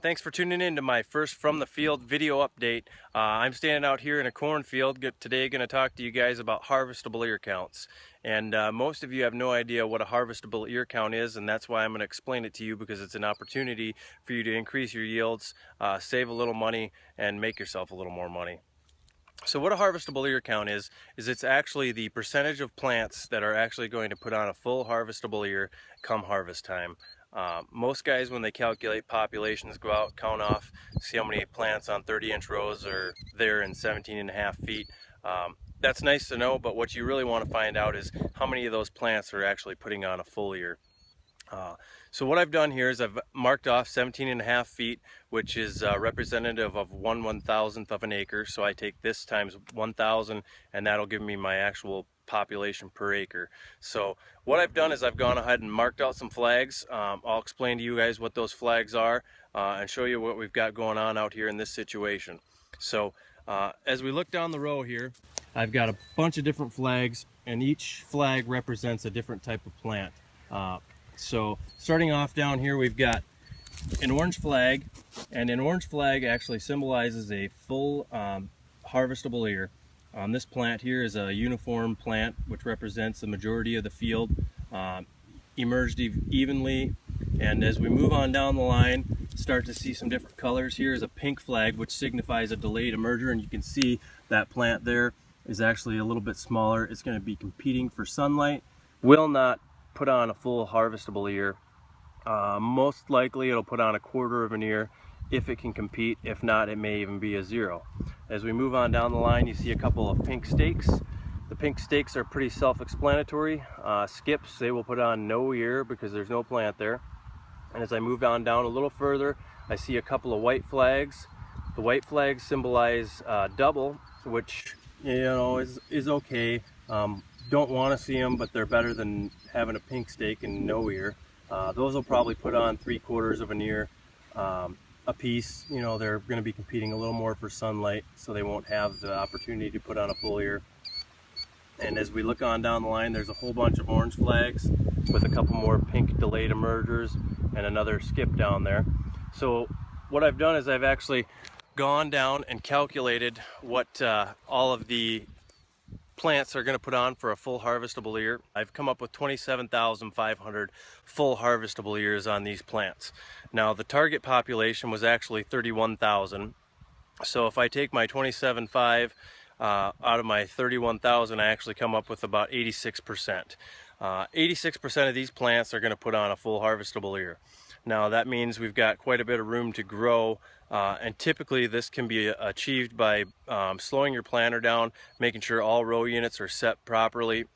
and thanks for tuning in to my first From the Field video update. I'm standing out here in a cornfield today, going to talk to you guys about harvestable ear counts. And most of you have no idea what a harvestable ear count is, and that's why I'm going to explain it to you, because it's an opportunity for you to increase your yields, save a little money, and make yourself a little more money. So what a harvestable ear count is it's actually the percentage of plants that are actually going to put on a full harvestable ear come harvest time. Most guys, when they calculate populations, go out, count off, see how many plants on 30-inch rows are there in 17.5 feet. That's nice to know, but what you really want to find out is how many of those plants are actually putting on a full ear. So what I've done here is I've marked off 17.5 feet, which is representative of 1/1000th of an acre. So I take this times 1,000, and that'll give me my actual population per acre. So what I've done is I've gone ahead and marked out some flags. I'll explain to you guys what those flags are and show you what we've got going on out here in this situation. So as we look down the row here, I've got a bunch of different flags, and each flag represents a different type of plant. So starting off down here, we've got an orange flag, and an orange flag actually symbolizes a full harvestable ear. This plant here is a uniform plant, which represents the majority of the field, emerged evenly. And as we move on down the line, start to see some different colors. Here is a pink flag, which signifies a delayed emerger, and you can see that plant there is actually a little bit smaller. It's going to be competing for sunlight, will not put on a full harvestable ear. Most likely it'll put on a quarter of an ear if it can compete. If not, it may even be a 0. As we move on down the line, you see a couple of pink stakes. The pink stakes are pretty self-explanatory. Skips, they will put on no ear because there's no plant there. And as I move on down a little further, I see a couple of white flags. The white flags symbolize double, which is okay. Don't want to see them, but they're better than having a pink stake and no ear. Those will probably put on 3/4 of an ear a piece. They're going to be competing a little more for sunlight, so they won't have the opportunity to put on a full ear. And as we look on down the line, there's a whole bunch of orange flags with a couple more pink delayed emergers and another skip down there. So what I've done is I've actually gone down and calculated what all of the plants are going to put on for a full harvestable ear. I've come up with 27,500 full harvestable ears on these plants. Now the target population was actually 31,000. So if I take my 27.5 out of my 31,000, I actually come up with about 86%. 86% of these plants are going to put on a full harvestable ear. Now that means we've got quite a bit of room to grow, and typically this can be achieved by slowing your planter down, making sure all row units are set properly,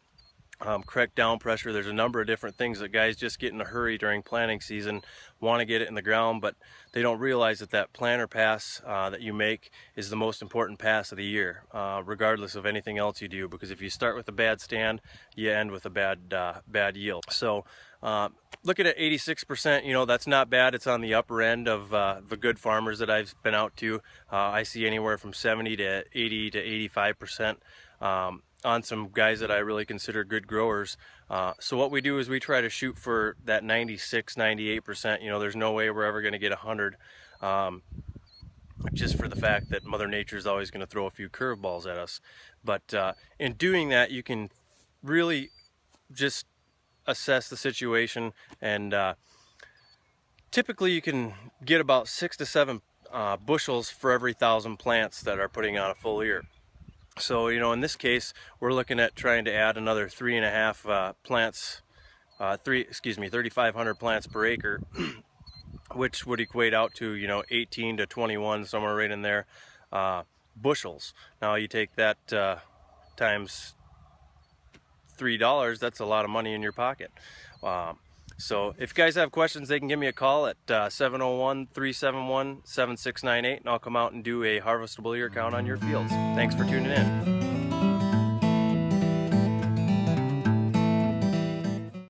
correct down pressure. There's a number of different things that guys just get in a hurry during planting season, want to get it in the ground, but they don't realize that planter pass that you make is the most important pass of the year, regardless of anything else you do, because if you start with a bad stand, you end with a bad yield. So looking at 86%, that's not bad. It's on the upper end of the good farmers that I've been out to. I see anywhere from 70 to 80 to 85% on some guys that I really consider good growers. So what we do is we try to shoot for that 96, 98%. There's no way we're ever going to get 100, just for the fact that Mother Nature is always going to throw a few curveballs at us. But in doing that, you can really just assess the situation, and typically you can get about 6 to 7 bushels for every 1,000 plants that are putting on a full ear. So in this case, we're looking at trying to add another 3.5 plants, 3,500 plants per acre, which would equate out to 18 to 21, somewhere right in there, bushels. Now you take that times $3, that's a lot of money in your pocket. So if you guys have questions, they can give me a call at 701-371-7698, and I'll come out and do a harvestable ear count on your fields. Thanks for tuning in.